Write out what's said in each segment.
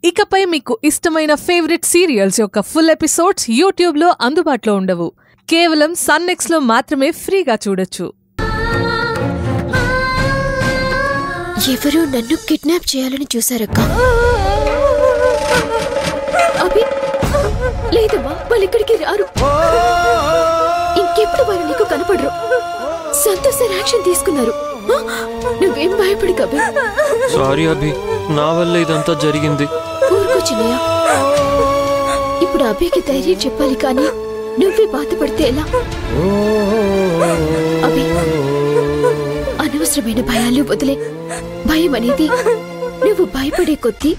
ఇకపై మీకు ఇష్టమైన ఫేవరెట్ సీరియల్స్ యొక్క ఫుల్ ఎపిసోడ్స్ యూట్యూబ్లో అందుబాటులో ఉండవు. కేవలం సన్నెక్స్లో మాత్రమే ఫ్రీగా చూడొచ్చు. ఎవరో నన్ను కిడ్నాప్ చేయాలని చూశారక్క. అభి లేదమ్మా, వాళ్ళు ఇక్కడికి రారు. ఇంకెప్పుడు వాళ్ళు నీకు కనపడరు. సంతోష్ సార్ యాక్షన్ తీసుకున్నారు. నువ్వేం భయపడి కబి. సారీ అభి, నా వల్ల ఇదంతా జరిగింది. ఊరుకో చిన్నయ్య. ఇప్పుడు అభికి ధైర్యం చెప్పాలి కానీ నువ్వే బాధపడితే ఎలా? అభి, అనవసరమైన భయాలు వదిలే. భయం అనేది నువ్వు భయపడే కొద్దీ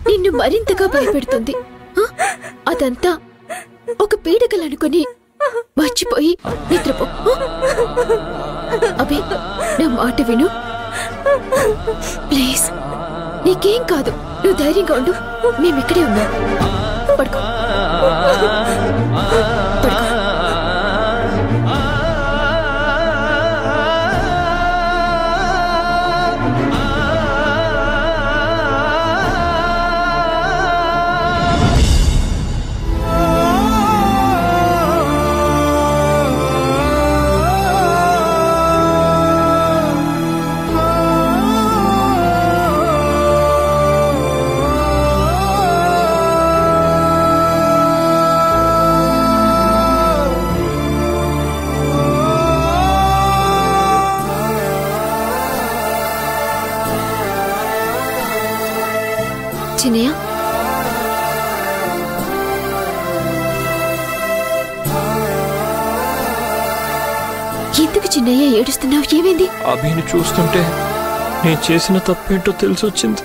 నిన్ను మరింతగా భయపెడుతుంది. అదంతా ఒక పీడకలనుకొని మర్చిపోయి నిద్రపో. అభి, నా మాట విను ప్లీజ్. నీకేం కాదు, నువ్వు ధైర్యంగా ఉండు. మేమిక్కడే ఉన్నాం. పడుకో పడుకో. చిన్నయ్య, ఎందుకు చిన్నయ్య ఏడుస్తున్నావు? ఏమైంది? అభిని చూస్తుంటే నేను చేసిన తప్పేంటో తెలిసొచ్చింది.